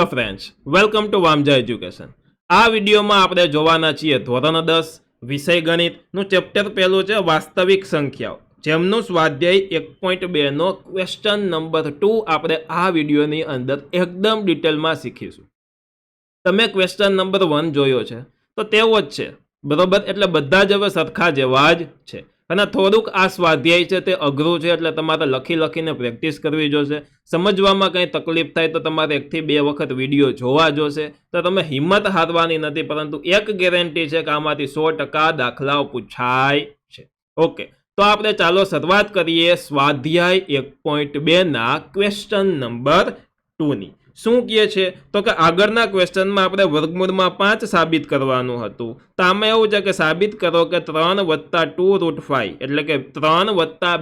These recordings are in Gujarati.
Hello friends, welcome to Vamja education. આ વિડીયોમાં આપણે જોવાના છીએ ધોરણ 10 વિષય ગણિતનું ચેપ્ટર પહેલું છે વાસ્તવિક સંખ્યાઓ, જેમનું સ્વાધ્યાય 1.2 નો ક્વેશ્ચન નંબર 2 આપણે આ વિડીયોની અંદર એકદમ ડિટેલમાં શીખીશું। તમે ક્વેશ્ચન નંબર 1 જોયો છે તો તેવો જ છે, બરોબર? એટલે બધા જ હવે સરખા જેવા જ છે અને થોડુંક આ સ્વાધ્યાય છે તે અઘરું છે, એટલે તમારે લખી લખીને પ્રેક્ટિસ કરવી જોશે। સમજવામાં કંઈ તકલીફ થાય તો તમારે 1 થી 2 વખત વિડીયો જોવા જોશે। તો તમે હિંમત હારવાની નથી, પરંતુ એક ગેરંટી છે કે આમાંથી 100% દાખલાઓ પૂછાય છે। ઓકે, તો આપણે ચાલો શરૂઆત કરીએ સ્વાધ્યાય 1.2 ના ક્વેશ્ચન નંબર 2 ની। શું કહે છે તો કે આગળના ક્વેશ્ચનમાં આપણે વર્ગમૂળમાં 5 સાબિત કરવાનું હતું, તો આમાં એવું છે કે સાબિત કરો કે 3 + 2√5 એટલે કે 3 +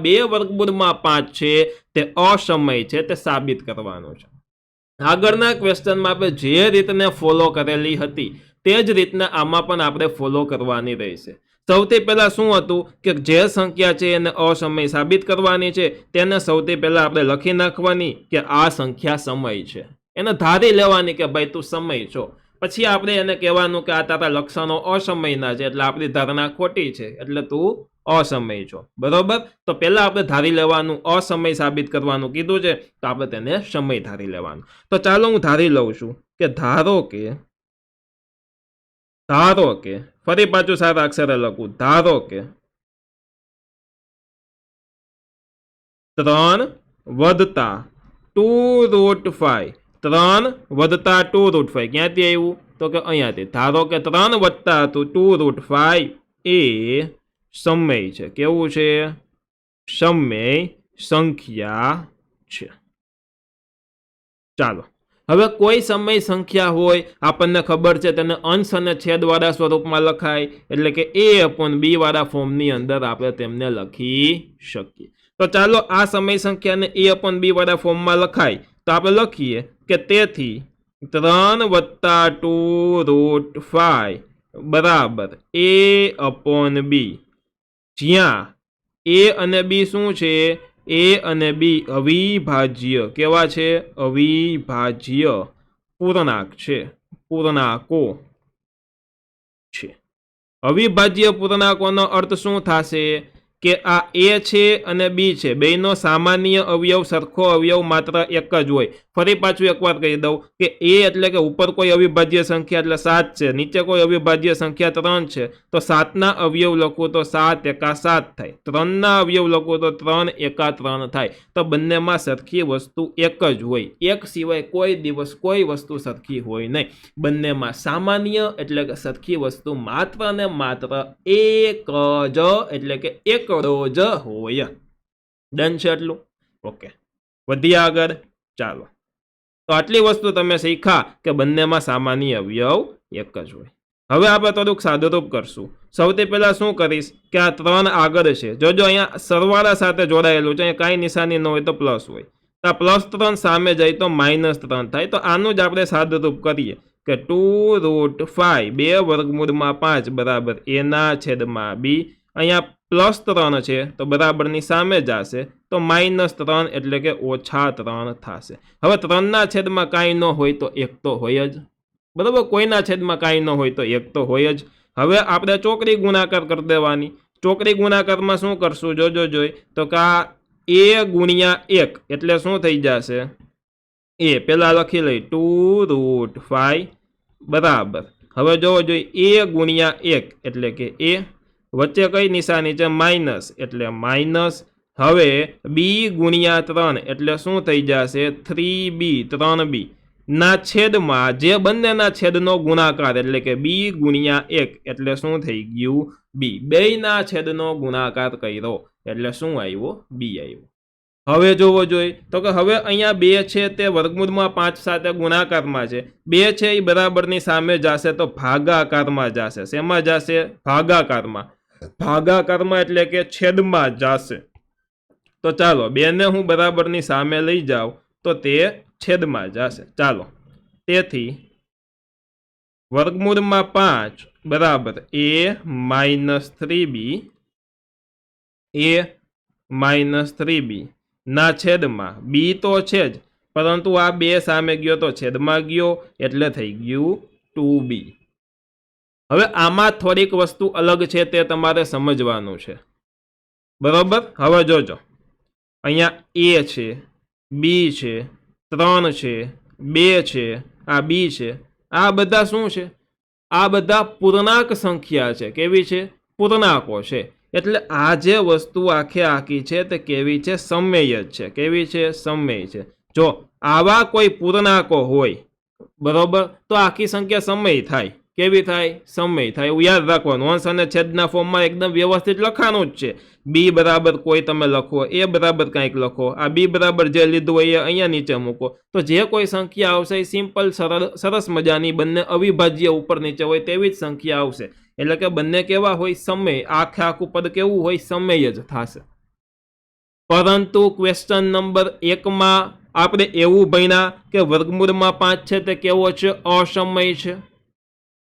2 વર્ગમૂળમાં 5 છે તે અસમય છે, તે સાબિત કરવાનું છે। આગળના ક્વેશ્ચનમાં આપણે જે રીતને ફોલો કરેલી હતી તે જ રીતના આમાં પણ આપણે ફોલો કરવાની રહેશે। સૌથી પહેલા શું હતું કે જે સંખ્યા છે એને અસમય સાબિત કરવાની છે, તેને સૌથી પહેલા આપણે લખી નાખવાની કે આ સંખ્યા સમય છે, એને ધારી લેવાની કે ભાઈ તું સમય છો। પછી આપણે એને કહેવાનું કે આ તારા લક્ષણો અસમયના છે, એટલે આપણી ધારણા ખોટી છે, એટલે તું અસમય છો, બરોબર? તો પહેલા આપણે ધારી લેવાનું, અસમય સાબિત કરવાનું કીધું છે તો આપણે તેને સમય ધારી લેવાનું। તો ચાલો હું ધારી લઉં છું કે ધારો કે ફરી પાછું સારા અક્ષરે લખું, ધારો કે 3 + 2√5 3 + 2√5 ક્યાંથી આવ્યું તો કે અહીંયાથી। ધારો કે 3 + 2√5 એ સમય છે, કેવું છે? સમય સંખ્યા છે। ચાલો હવે કોઈ સમય સંખ્યા હોય, આપણને ખબર છે તેને અંશ અને છેદ વાળા સ્વરૂપમાં લખાય, એટલે કે a/b વાળા ફોર્મની અંદર આપણે તેમને લખી શકીએ। તો ચાલો આ સમય સંખ્યાને a/b વાળા ફોર્મમાં લખાય તો આપણે લખીએ કે તેથી 3 + 2√5 બરાબર a/b, જ્યાં a અને b શું છે? a અને b અવિભાજ્ય, કેવા છે? અવિભાજ્ય પૂર્ણાંક છે, પૂર્ણાંકો છે। અવિભાજ્ય પૂર્ણાંકોનો અર્થ શું થશે કે આ a છે અને b છે, બેયનો સામાન્ય અવયવ સરખો અવયવ માત્ર એક જ હોય। ફરી પાછું એકવાર કહી દઉં કે a એટલે કે ઉપર કોઈ અવિભાજ્ય સંખ્યા એટલે 7 છે, નીચે કોઈ અવિભાજ્ય સંખ્યા 3 છે, તો 7 ના અવયવ લખું તો 7 એકા 7 થાય, 3 ના અવયવ લખું તો 3 એકા 3 થાય। તો બંનેમાં સરખી વસ્તુ એક જ હોય, એક સિવાય કોઈ દિવસ કોઈ વસ્તુ સરખી હોય નહીં, બંનેમાં સામાન્ય એટલે કે સરખી વસ્તુ માત્ર ને માત્ર એક જ એટલે કે એકડો જ હોય। ડન છે એટલું? ઓકે, વધીએ આગળ। ચાલો, તો આટલી વસ્તુ તમે શીખ્યા કે બંનેમાં સામાન્ય અવયવ એક જ હોય। હવે આપણે થોડુંક સાદુરૂપ કરશું। સૌથી પહેલા શું કરીશ કે આ 3 આગળ છે, જોજો અહીંયા સરવાળા સાથે જોડાયેલું છે, અહીંયા કાંઈ નિશાની ન હોય તો પ્લસ હોય, તો આ +3 સામે જાય તો -3 થાય। તો આનું જ આપણે સાદુરૂપ કરીએ કે 2√5 2 વર્ગમૂળમાં 5 બરાબર a/b, અહીંયા +3 છે તો બરાબરની સામે જશે તો -3 એટલે કે -3 થશે। હવે 3 ના છેદમાં કાંઈ ન હોય તો 1 તો હોય જ, બરાબર? કોઈના છેદમાં કાંઈ ન હોય તો 1 તો હોય જ। હવે આપણે ચોકડી ગુણાકાર કરી દેવાની। ચોકડી ગુણાકારમાં શું કરશું? જોજો જોઈ તો કે આ a × 1 એટલે શું થઈ જશે? a પેલા લખી લઈ 2√5 બરાબર, હવે જોવો જોઈએ a × 1 એટલે કે a, વચ્ચે કઈ નિશાની છે? માઇનસ એટલે માઇનસ। હવે b × 3 એટલે શું થઈ જશે? 3b 3b ના છેદમાં જે બંનેના છેદનો ગુણાકાર એટલે કે b × 1 એટલે શું થઈ ગયું? b, બેયના છેદનો ગુણાકાર કર્યો એટલે શું આવ્યો? b આવ્યો। હવે જોવો જોઈએ તો કે હવે અહીંયા 2 છે તે વર્ગમૂળમાં 5 સાથે ગુણાકારમાં છે, 2 છે એ બરાબરની સામે જશે તો ભાગાકારમાં જશે। શેમાં જશે? ભાગાકારમાં। ભાગાકારમાં એટલે કે છેદમાં જશે। તો ચાલો 2 ને હું બરાબરની સામે લઈ જાઉં તો તે છેદમાં જશે। ચાલો, તેથી વર્ગમૂળમાં 5 બરાબર a-3b ના છેદમાં b તો છે જ, પરંતુ આ 2 સામે ગયો તો છેદમાં ગયો એટલે થઈ ગયું 2b. હવે આમાં થોડીક વસ્તુ અલગ છે તે તમારે સમજવાનું છે, બરોબર. હવે જોજો, અહીંયા a છે, b છે, 3 છે, 2 છે, આ b છે, આ બધા શું છે? આ બધા પૂર્ણાંક સંખ્યા છે. કેવી છે? પૂર્ણાંકો છે. એટલે આ જે વસ્તુ આખે આખી છે તે કેવી છે? સમમેય જ છે. કેવી છે? સમમેય છે. જો આવા કોઈ પૂર્ણાંકો હોય, બરોબર, તો આખી સંખ્યા સમમેય થાય. કેવી થાય? સમમેય થાય. એવું યાદ રાખવાનું. અંશ અને છેદના ફોર્મમાં એકદમ વ્યવસ્થિત લખાનું જ છે. બી બરાબર કોઈ તમે લખો, એ બરાબર કંઈક લખો, આ બી બરાબર જે લીધું હોય એ અહીંયા નીચે મૂકો, તો જે કોઈ સંખ્યા આવશે એ સિમ્પલ સરસ મજાની બંને અવિભાજ્ય ઉપર નીચે હોય તેવી જ સંખ્યા આવશે. એટલે કે બંને કેવા હોય? સમમેય. આખે આખું પદ કેવું હોય? સમમેય જ થશે. પરંતુ ક્વેશ્ચન નંબર 1 આપણે એવું ભણ્યા કે વર્ગમૂળમાં 5 છે તે કેવો છે? અસમય છે.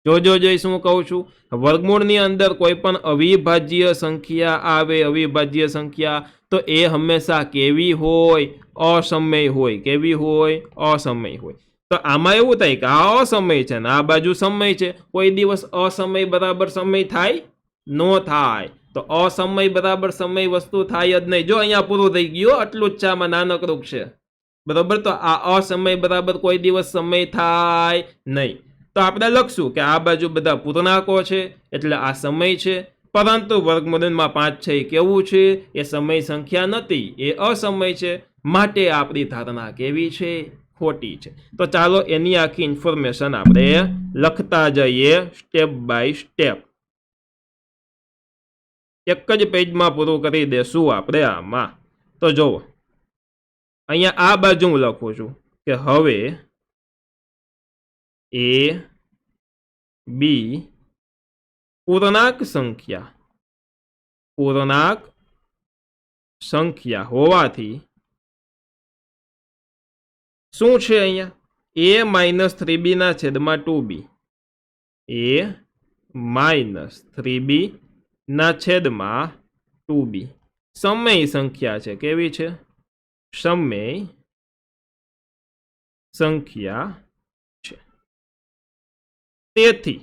જોજો જોઈ શું કહું છું. વર્ગમૂળની અંદર કોઈ પણ અવિભાજ્ય સંખ્યા આવે, અવિભાજ્ય સંખ્યા, તો એ હંમેશા કેવી હોય? અસમય હોય. કેવી હોય? અસમય હોય. તો આમાં એવું થાય કે આ અસમય છે ને આ બાજુ સમય છે. કોઈ દિવસ અસમય બરાબર સમય થાય? નો થાય. તો અસમય બરાબર સમય વસ્તુ થાય જ નહીં. જો અહીંયા પૂરું થઈ ગયું, આટલું જ છે, આમાં નાનકડું છે, બરોબર. તો આ અસમય બરાબર કોઈ દિવસ સમય થાય નહીં. તો આપણે લખશું કે આ બાજુ બધા પૂર્ણાંકો છે એટલે આ સમય છે, પરંતુ વર્ગમૂળમાં 5 છે એ કેવું છે? એ સમય સંખ્યા નથી, એ અસમય છે. માટે આપણી ધારણા કેવી છે? ખોટી છે. તો ચાલો એની આખી ઇન્ફોર્મેશન આપણે લખતા જઈએ સ્ટેપ બાય સ્ટેપ. એક જ પેજમાં પૂરું કરી દેશું આપણે આમાં. તો જુઓ, અહીંયા આ બાજુ હું લખું છું કે હવે a b પૂર્ણાંક સંખ્યા હોવાથી શું છે? અહીંયા a - 3b ના છેદમાં 2b, a - 3b ના છેદમાં 2b સમમેય સંખ્યા છે. કેવી છે? સમમેય સંખ્યા છે. તેથી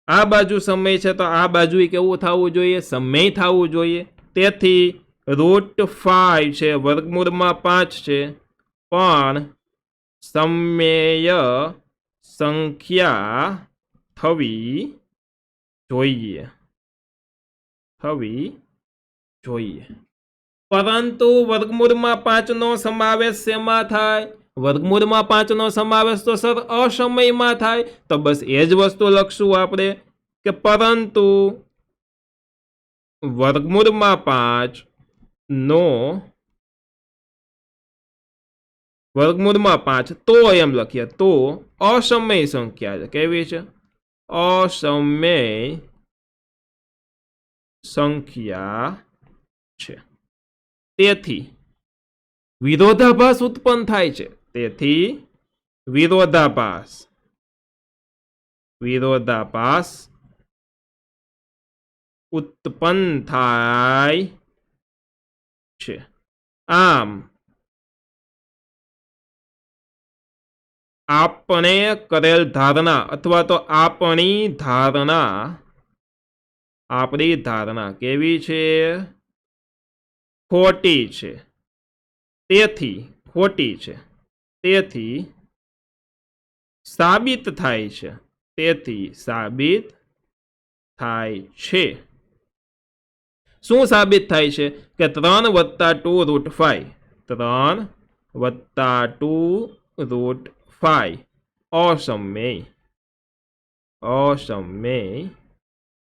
આ બાજુ સમય છે તો આ બાજુ કેવું થવું જોઈએ? સમય થવું જોઈએ. તેથી √5 છે, વર્ગમૂળમાં 5 છે, પણ સમમેય સંખ્યા થવી જોઈએ. પરંતુ વર્ગમૂળમાં 5 નો સમાવેશ શેમાં થાય? વર્ગમૂળમાં 5 નો સમાવેશ તો સર અસમયમાં થાય. તો બસ એ જ વસ્તુ લખશું આપણે કે પરંતુ વર્ગમૂળમાં 5 નો તો એમ લખીએ તો અસમય સંખ્યા છે. કેવી છે? અસમય સંખ્યા છે. તેથી વિરોધાભાસ ઉત્પન્ન થાય છે. તેથી વિરોધાભાસ ઉત્પન્ન થાય છે. આમ આપણે કરેલ ધારણા અથવા તો આપણી ધારણા કેવી છે? ખોટી છે. તેથી સાબિત થાય છે. શું સાબિત થાય છે? કે 3 + 2√5 અસમય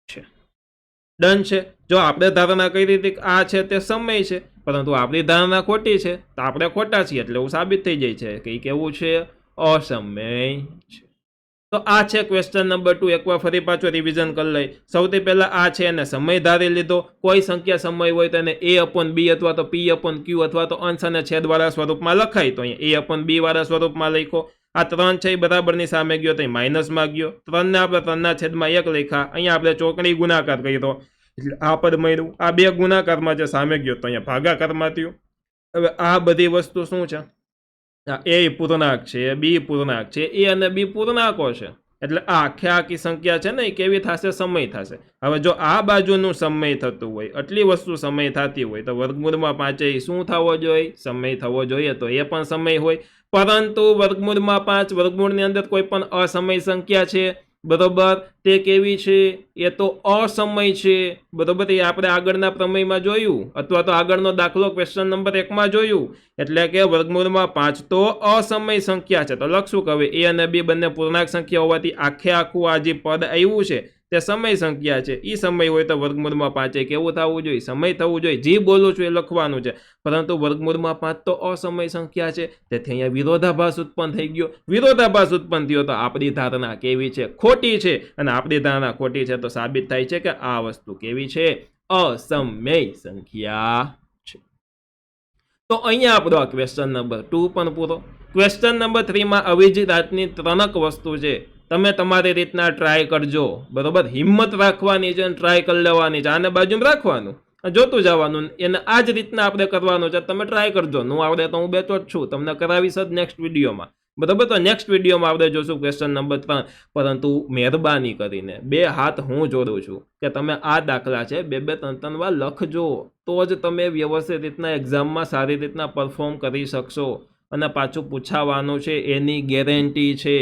છે. ડન છે. જો આપણે ધારણા કરી હતી આ છે તે સમય છે, પરંતુ આપણી ધારણા ખોટી છે, તો આપણે ખોટા છીએ એટલે એવું સાબિત થઈ જાય છે કે કેવું છે? અસમય છે. તો આ છે ક્વેશ્ચન નંબર 2. એકવાર ફરી પાછું રિવિઝન કરી લઈ. સૌથી પહેલા આ છે એને સમય ધારી લીધો. કોઈ સંખ્યા સમય હોય તો એને a/b અથવા તો p/q અથવા તો અંશ અને છેદ વાળા સ્વરૂપમાં લખાય. તો અહીંયા a/b વાળા સ્વરૂપમાં લખો. આ 3 છે એ બરાબરની સામે ગયો તો માઇનસમાં ગયો. 3 ને આપણે 3 ના છેદમાં 1 લખ્યા. અહીંયા આપણે ચોકડી ગુણાકાર કર્યો એટલે આ પદ મળ્યું. આ 2 ગુણાકારમાં જે સામે ગયો તો અહીંયા ભાગાકારમાં થયું. હવે આ બધી વસ્તુ શું છે? એ પૂર્ણાંક છે, બી પૂર્ણાંક છે, એ અને બી પૂર્ણાંકો છે. એટલે આ આખી સંખ્યા છે ને એ કેવી થશે? સમય થશે. હવે જો આ બાજુનું સમય થતું હોય, આટલી વસ્તુ સમય થતી હોય, તો વર્ગમૂળમાં 5 શું થવો જોઈએ? સમય થવો જોઈએ. તો એ પણ સમય હોય, પરંતુ વર્ગમૂળમાં 5 વર્ગમૂળની અંદર કોઈ પણ અસમય સંખ્યા છે, બરોબર, તે કેવી છે? એ તો અસમય છે, બરોબર. એ આપણે આગળના પ્રમેયમાં જોયું, અથવા તો આગળનો દાખલો ક્વેશ્ચન નંબર 1માં જોયું. એટલે કે વર્ગમૂળમાં 5 તો અસમય સંખ્યા છે. તો લખશું કે હવે એ અને બી બંને પૂર્ણાંક સંખ્યા હોવાથી આખું આ જે પદ આવ્યું છે તે સમય સંખ્યા છે. એ સમય હોય તો વર્ગમૂળમાં 5 કેવું થવું જોઈએ? સમય થવું જોઈએ. જે બોલું છું એ લખવાનું છે. પરંતુ વર્ગમૂળમાં 5 તો અસમય સંખ્યા છે, તેથી અહીંયા વિરોધાભાસ ઉત્પન્ન થઈ ગયો. વિરોધાભાસ ઉત્પન્ન થયો તો આપણી ધારણા કેવી છે? ખોટી છે. અને આપણી ધારણા ખોટી છે તો સાબિત થાય છે કે આ વસ્તુ કેવી છે? અસમય સંખ્યા છે. તો અહીંયા આપણો આ ક્વેશ્ચન નંબર 2 પણ પૂરો. ક્વેશ્ચન નંબર 3 માં આવી જ જાતની ત્રણક વસ્તુ છે. તમે તમારી રીતના ટ્રાય કરજો, બરોબર. હિંમત રાખવાની છે અને ટ્રાય કરી લેવાની છે. આને બાજુમાં રાખવાનું, જોતું જવાનું, એને આ જ રીતના આપણે કરવાનું છે. તમે ટ્રાય કરજો. નું આવડે તો હું બેઠો જ છું, તમને કરાવીશ જ નેક્સ્ટ વિડીયોમાં, બરાબર. તો નેક્સ્ટ વિડીયોમાં આપણે જોશું ક્વેશ્ચન નંબર 3. પરંતુ મહેરબાની કરીને 2 હાથ હું જોડું છું કે તમે આ દાખલા છે 2-3 વાર લખજો, તો જ તમે વ્યવસ્થિત રીતના એક્ઝામમાં સારી રીતના પરફોર્મ કરી શકશો. અને પાછું પૂછાવાનું છે એની ગેરંટી છે.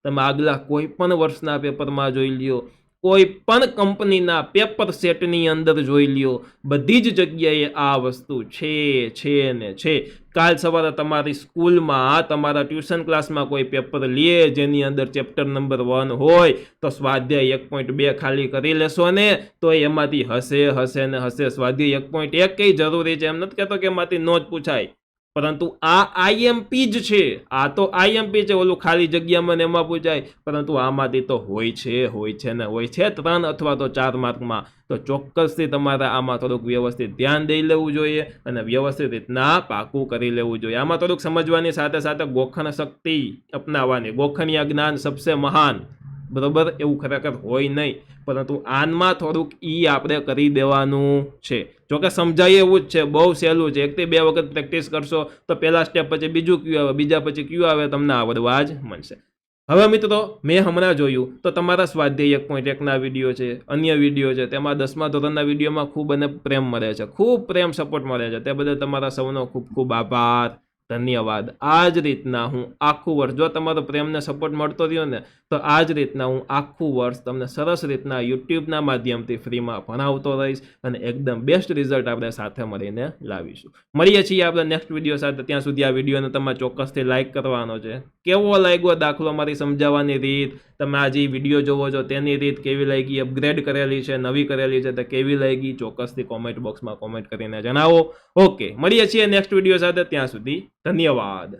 તમે આગલા કોઈ પણ વર્ષના પેપરમાં જોઈ લ્યો, કોઈ પણ કંપનીના પેપર સેટની અંદર જોઈ લ્યો, બધી જ જગ્યાએ આ વસ્તુ છે ને છે. કાલ સવારે તમારી સ્કૂલમાં, તમારા ટ્યુશન ક્લાસમાં કોઈ પેપર લે જેની અંદર ચેપ્ટર નંબર 1 હોય, તો સ્વાધ્યાય 1.2 ખાલી કરી લેશો ને તો એમાંથી હશે ને હશે. સ્વાધ્યાય 1.1 કઈ જરૂરી છે, એમ નથી કહેતો કે એમાંથી નો જ પૂછાય, પરંતુ આ આઈએમપી જ છે. આ તો આઈએમપી છે, ઓલું ખાલી જગ્યામાં એમાં પૂછાય. પરંતુ આમાંથી તો હોય છે 3 અથવા તો 4 માર્કમાં. તો ચોક્કસથી તમારે આમાં થોડુંક વ્યવસ્થિત ધ્યાન દઈ લેવું જોઈએ અને વ્યવસ્થિત રીતના પાકું કરી લેવું જોઈએ. આમાં થોડુંક સમજવાની સાથે સાથે ગોખણ શક્તિ અપનાવવાની. ગોખણિયા જ્ઞાન સબસે મહાન, બરોબર. એવું ખરેખર હોય નહીં, પરંતુ આનમાં થોડુંક આપણે કરી દેવાનું છે. જોકે સમજાય એવું જ છે, બહુ સહેલું છે. 1 થી 2 વખત પ્રેક્ટિસ કરશો તો પહેલા સ્ટેપ પછી બીજું ક્યુ આવે, બીજા પછી ક્યુ આવે, તમને આવડવા જ મળશે. હવે મિત્રો, મેં હમણાં જોયું તો તમારા સ્વાધ્યાય 1.1ના વિડીયો છે, અન્ય વિડીયો છે, તેમાં 10મા ધોરણના વિડીયોમાં ખૂબ અને પ્રેમ મળે છે, ખૂબ પ્રેમ સપોર્ટ મળે છે. તે બદલ તમારા સૌનો ખૂબ ખૂબ આભાર, ધન્યવાદ. આ જ રીતના હું આખું વર્ષ, જો તમારો પ્રેમને સપોર્ટ મળતો રહ્યો ને, તો આ જ રીતના હું આખું વર્ષ તમને સરસ રીતના યુટ્યુબના માધ્યમથી ફ્રીમાં ભણાવતો રહીશ અને એકદમ બેસ્ટ રિઝલ્ટ આપણે સાથે મળીને લાવીશું. મળીએ છીએ આપણે નેક્સ્ટ વિડીયો સાથે. ત્યાં સુધી આ વિડીયોને તમે ચોક્કસથી લાઇક કરવાનો છે. કેવો લાગ્યો દાખલો, મારી સમજાવવાની રીત, તમે આ જે વિડીયો જોવો છો તેની રીત કેવી લાગી, અપગ્રેડ કરેલી છે, નવી કરેલી છે, તે કેવી લાગી, ચોક્કસથી કોમેન્ટ બોક્સમાં કોમેન્ટ કરીને જણાવો. ઓકે, મળીએ છીએ નેક્સ્ટ વિડીયો સાથે. ત્યાં સુધી ધન્યવાદ.